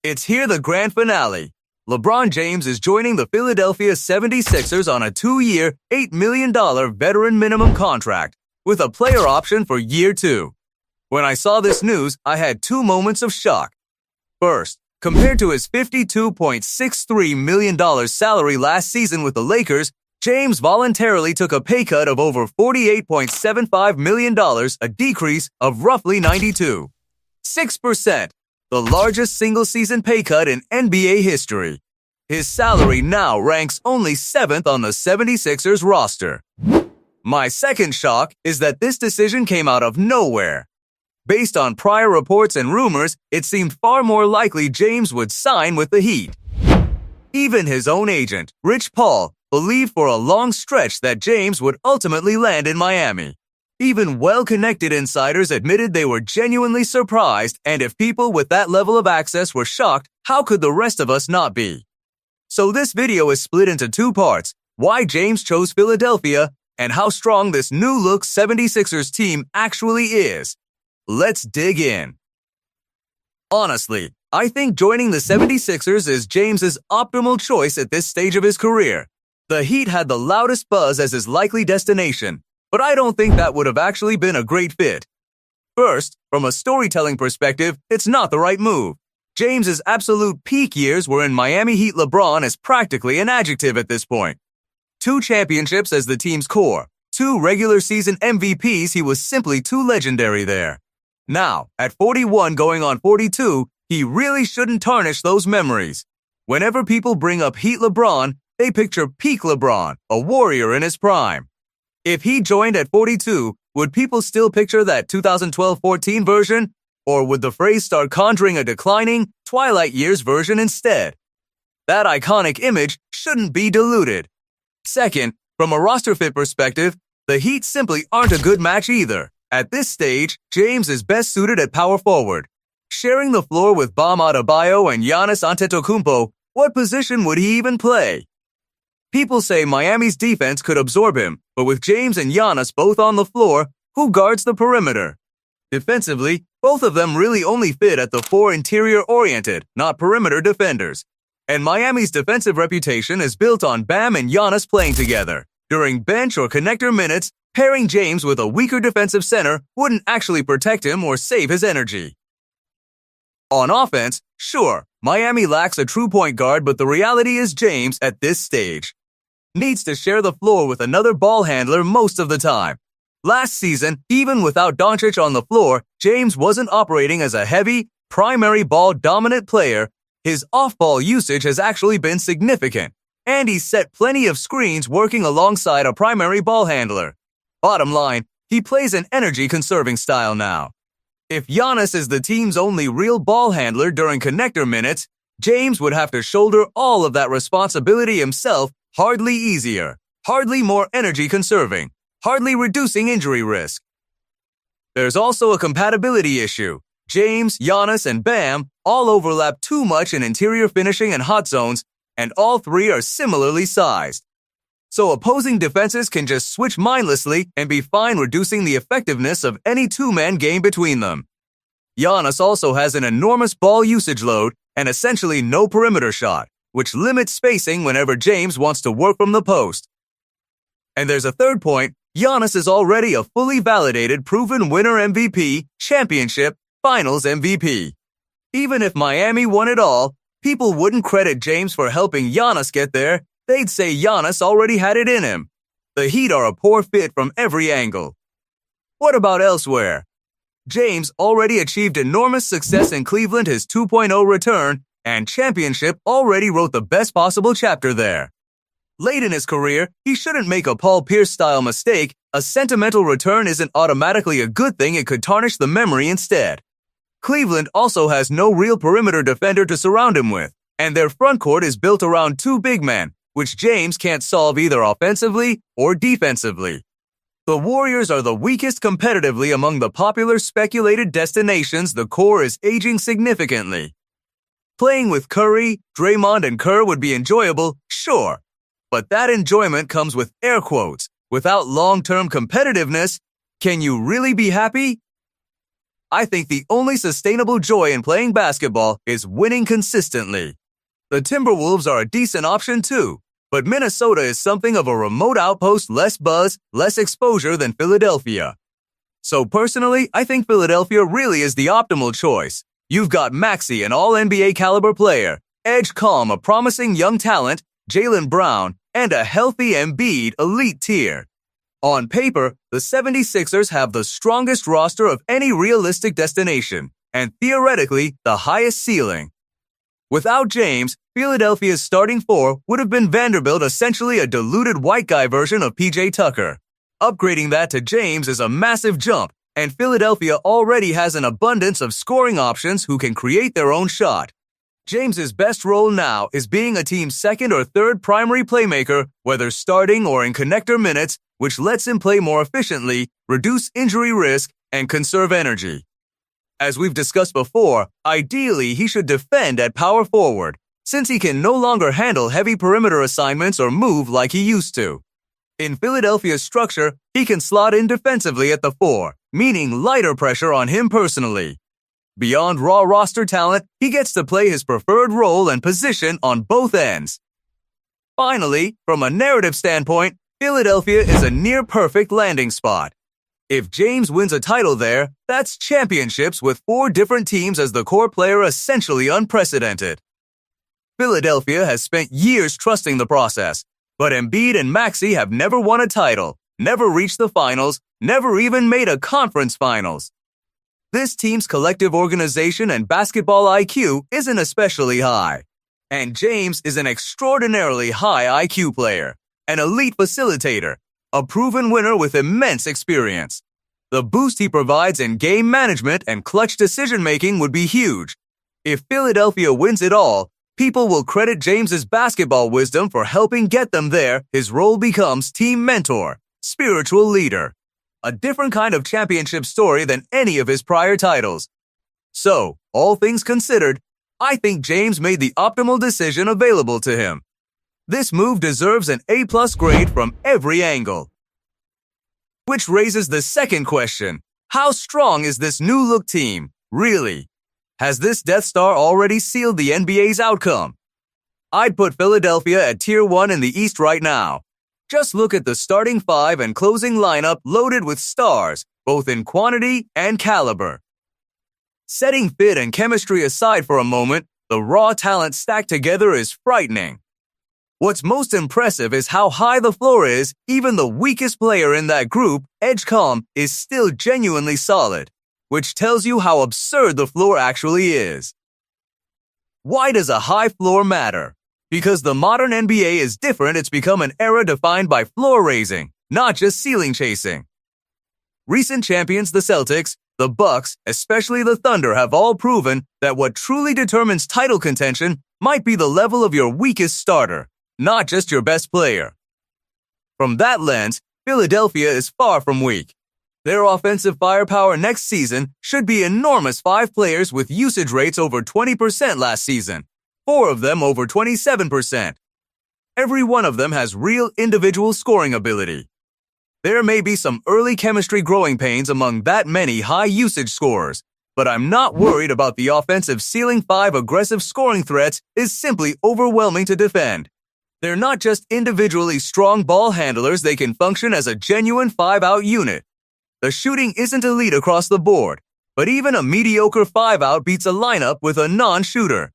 It's here, the grand finale. LeBron James is joining the Philadelphia 76ers on a 2-year, $8 million veteran minimum contract with a player option for year 2. When I saw this news, I had 2 moments of shock. First, compared to his $52.63 million salary last season with the Lakers, James voluntarily took a pay cut of over $48.75 million, a decrease of roughly 6%, the largest single-season pay cut in NBA history. His salary now ranks only 7th on the 76ers roster. My second shock is that this decision came out of nowhere. Based on prior reports and rumors, it seemed far more likely James would sign with the Heat. Even his own agent, Rich Paul, believed for a long stretch that James would ultimately land in Miami. Even well-connected insiders admitted they were genuinely surprised, and if people with that level of access were shocked, how could the rest of us not be? So this video is split into 2 parts: why James chose Philadelphia and how strong this new-look 76ers team actually is. Let's dig in. Honestly, I think joining the 76ers is James's optimal choice at this stage of his career. The Heat had the loudest buzz as his likely destination, but I don't think that would have actually been a great fit. First, from a storytelling perspective, it's not the right move. James's absolute peak years were in Miami Heat. LeBron is practically an adjective at this point. 2 championships as the team's core, 2 regular season MVPs. He was simply too legendary there. Now, at 41 going on 42, he really shouldn't tarnish those memories. Whenever people bring up Heat LeBron, they picture peak LeBron, a warrior in his prime. If he joined at 42, would people still picture that 2012-14 version? Or would the phrase start conjuring a declining, twilight years version instead? That iconic image shouldn't be diluted. Second, from a roster fit perspective, the Heat simply aren't a good match either. At this stage, James is best suited at power forward. Sharing the floor with Bam Adebayo and Giannis Antetokounmpo, what position would he even play? People say Miami's defense could absorb him, but with James and Giannis both on the floor, who guards the perimeter? Defensively, both of them really only fit at the 4 interior-oriented, not perimeter defenders. And Miami's defensive reputation is built on Bam and Giannis playing together. During bench or connector minutes, pairing James with a weaker defensive center wouldn't actually protect him or save his energy. On offense, sure, Miami lacks a true point guard, but the reality is James, at this stage, needs to share the floor with another ball handler most of the time. Last season, even without Doncic on the floor, James wasn't operating as a heavy, primary ball-dominant player. His off-ball usage has actually been significant, and he's set plenty of screens working alongside a primary ball handler. Bottom line, he plays an energy-conserving style now. If Giannis is the team's only real ball handler during connector minutes, James would have to shoulder all of that responsibility himself. Hardly easier, hardly more energy-conserving, hardly reducing injury risk. There's also a compatibility issue. James, Giannis, and Bam all overlap too much in interior finishing and hot zones, and all 3 are similarly sized. So opposing defenses can just switch mindlessly and be fine reducing the effectiveness of any 2-man game between them. Giannis also has an enormous ball usage load and essentially no perimeter shot, which limits spacing whenever James wants to work from the post. And there's a third point: Giannis is already a fully validated, proven winner MVP, championship, finals MVP. Even if Miami won it all, people wouldn't credit James for helping Giannis get there. They'd say Giannis already had it in him. The Heat are a poor fit from every angle. What about elsewhere? James already achieved enormous success in Cleveland. His 2.0 return and championship already wrote the best possible chapter there. Late in his career, he shouldn't make a Paul Pierce-style mistake. A sentimental return isn't automatically a good thing. It could tarnish the memory instead. Cleveland also has no real perimeter defender to surround him with, and their front court is built around 2 big men, which James can't solve either offensively or defensively. The Warriors are the weakest competitively among the popular speculated destinations. The core is aging significantly. Playing with Curry, Draymond, and Kerr would be enjoyable, sure. But that enjoyment comes with air quotes. Without long-term competitiveness, can you really be happy? I think the only sustainable joy in playing basketball is winning consistently. The Timberwolves are a decent option too, but Minnesota is something of a remote outpost, less buzz, less exposure than Philadelphia. So personally, I think Philadelphia really is the optimal choice. You've got Maxey, an all-NBA caliber player, Edgecombe, a promising young talent, Jalen Brown, and a healthy Embiid elite tier. On paper, the 76ers have the strongest roster of any realistic destination, and theoretically, the highest ceiling. Without James, Philadelphia's starting four would have been Vanderbilt, essentially a diluted white guy version of PJ Tucker. Upgrading that to James is a massive jump, and Philadelphia already has an abundance of scoring options who can create their own shot. James's best role now is being a team's second or third primary playmaker, whether starting or in connector minutes, which lets him play more efficiently, reduce injury risk, and conserve energy. As we've discussed before, ideally he should defend at power forward, since he can no longer handle heavy perimeter assignments or move like he used to. In Philadelphia's structure, he can slot in defensively at the 4, meaning lighter pressure on him personally. Beyond raw roster talent, he gets to play his preferred role and position on both ends. Finally, from a narrative standpoint, Philadelphia is a near-perfect landing spot. If James wins a title there, that's championships with 4 different teams as the core player, essentially unprecedented. Philadelphia has spent years trusting the process, but Embiid and Maxey have never won a title, never reached the finals, never even made a conference finals. This team's collective organization and basketball IQ isn't especially high, and James is an extraordinarily high IQ player, an elite facilitator, a proven winner with immense experience. The boost he provides in game management and clutch decision-making would be huge. If Philadelphia wins it all, people will credit James's basketball wisdom for helping get them there. His role becomes team mentor, spiritual leader. A different kind of championship story than any of his prior titles. So, all things considered, I think James made the optimal decision available to him. This move deserves an A+ grade from every angle. Which raises the second question: how strong is this new-look team, really? Has this Death Star already sealed the NBA's outcome? I'd put Philadelphia at Tier 1 in the East right now. Just look at the starting 5 and closing lineup loaded with stars, both in quantity and caliber. Setting fit and chemistry aside for a moment, the raw talent stacked together is frightening. What's most impressive is how high the floor is. Even the weakest player in that group, Edgecombe, is still genuinely solid, which tells you how absurd the floor actually is. Why does a high floor matter? Because the modern NBA is different. It's become an era defined by floor raising, not just ceiling chasing. Recent champions, the Celtics, the Bucks, especially the Thunder, have all proven that what truly determines title contention might be the level of your weakest starter, not just your best player. From that lens, Philadelphia is far from weak. Their offensive firepower next season should be enormous. 5 players with usage rates over 20% last season, 4 of them over 27%. Every one of them has real individual scoring ability. There may be some early chemistry growing pains among that many high-usage scorers, but I'm not worried about the offensive ceiling. 5 aggressive scoring threats is simply overwhelming to defend. They're not just individually strong ball handlers, they can function as a genuine 5-out unit. The shooting isn't elite across the board, but even a mediocre 5-out beats a lineup with a non-shooter.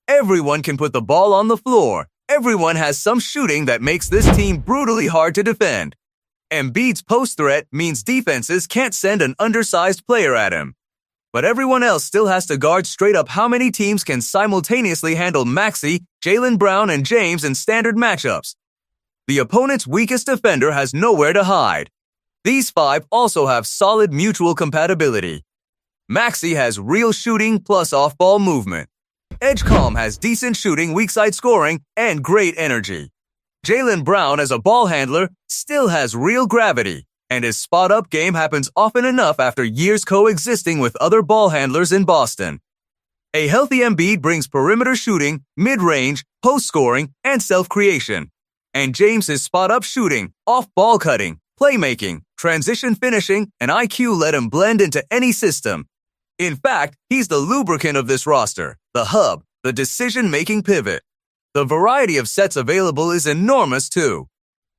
Everyone can put the ball on the floor. Everyone has some shooting that makes this team brutally hard to defend. Embiid's post threat means defenses can't send an undersized player at him. But everyone else still has to guard straight up. How many teams can simultaneously handle Maxey, Jalen Brown, and James in standard matchups? The opponent's weakest defender has nowhere to hide. These 5 also have solid mutual compatibility. Maxey has real shooting plus off-ball movement. Edgecombe has decent shooting, weak side scoring, and great energy. Jalen Brown, as a ball handler, still has real gravity, and his spot-up game happens often enough after years coexisting with other ball handlers in Boston. A healthy Embiid brings perimeter shooting, mid-range, post-scoring, and self-creation. And James's spot-up shooting, off-ball cutting, playmaking, transition finishing, and IQ let him blend into any system. In fact, he's the lubricant of this roster, the hub, the decision-making pivot. The variety of sets available is enormous too.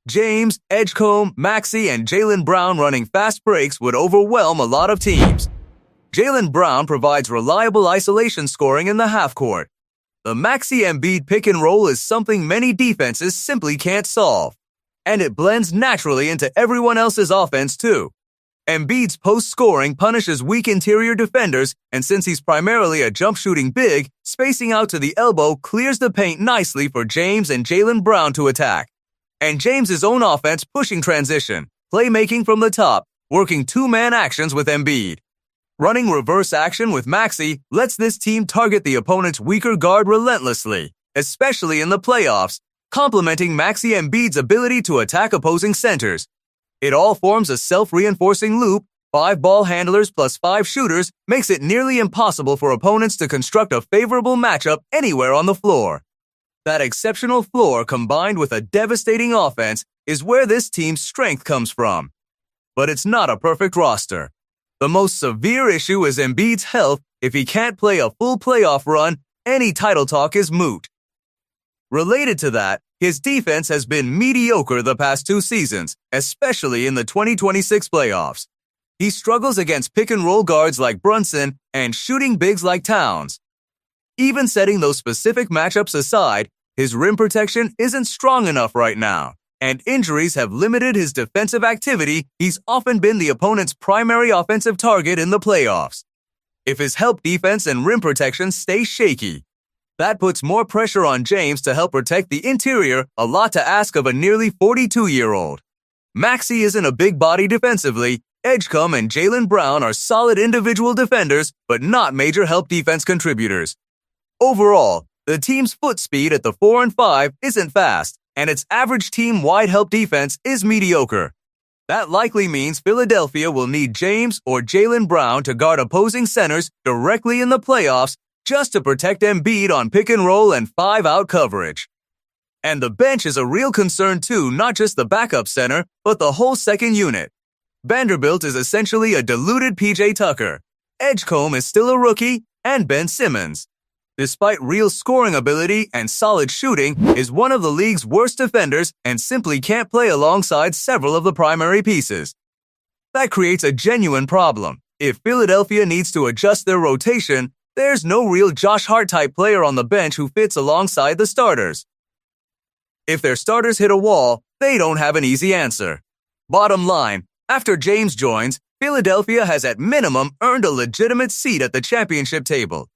James, Edgecombe, Maxey, and Jalen Brown running fast breaks would overwhelm a lot of teams. Jalen Brown provides reliable isolation scoring in the half-court. The Maxey Embiid pick-and-roll is something many defenses simply can't solve. And it blends naturally into everyone else's offense too. Embiid's post-scoring punishes weak interior defenders, and since he's primarily a jump-shooting big, spacing out to the elbow clears the paint nicely for James and Jalen Brown to attack. And James's own offense pushing transition, playmaking from the top, working two-man actions with Embiid. Running reverse action with Maxey lets this team target the opponent's weaker guard relentlessly, especially in the playoffs, complementing Maxey Embiid's ability to attack opposing centers. It all forms a self-reinforcing loop. 5 ball handlers plus 5 shooters makes it nearly impossible for opponents to construct a favorable matchup anywhere on the floor. That exceptional floor combined with a devastating offense is where this team's strength comes from. But it's not a perfect roster. The most severe issue is Embiid's health. If he can't play a full playoff run, any title talk is moot. Related to that, his defense has been mediocre the past 2 seasons, especially in the 2026 playoffs. He struggles against pick-and-roll guards like Brunson and shooting bigs like Towns. Even setting those specific matchups aside, his rim protection isn't strong enough right now, and injuries have limited his defensive activity. He's often been the opponent's primary offensive target in the playoffs. If his help defense and rim protection stay shaky, that puts more pressure on James to help protect the interior, a lot to ask of a nearly 42-year-old. Maxey isn't a big body defensively. Edgecombe and Jalen Brown are solid individual defenders, but not major help defense contributors. Overall, the team's foot speed at the 4 and 5 isn't fast, and its average team-wide help defense is mediocre. That likely means Philadelphia will need James or Jalen Brown to guard opposing centers directly in the playoffs just to protect Embiid on pick-and-roll and 5-out coverage. And the bench is a real concern too, not just the backup center, but the whole second unit. Vanderbilt is essentially a diluted PJ Tucker. Edgecombe is still a rookie, and Ben Simmons, despite real scoring ability and solid shooting, is one of the league's worst defenders and simply can't play alongside several of the primary pieces. That creates a genuine problem. If Philadelphia needs to adjust their rotation, there's no real Josh Hart-type player on the bench who fits alongside the starters. If their starters hit a wall, they don't have an easy answer. Bottom line, after James joins, Philadelphia has at minimum earned a legitimate seat at the championship table.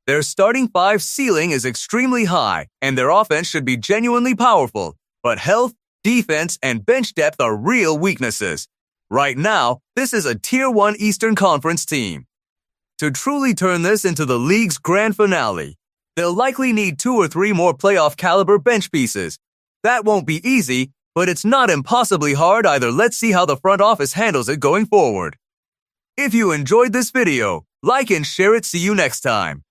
Their starting 5 ceiling is extremely high, and their offense should be genuinely powerful, but health, defense, and bench depth are real weaknesses. Right now, this is a Tier 1 Eastern Conference team. To truly turn this into the league's grand finale, they'll likely need 2 or 3 more playoff-caliber bench pieces. That won't be easy, but it's not impossibly hard either. Let's see how the front office handles it going forward. If you enjoyed this video, like and share it. See you next time.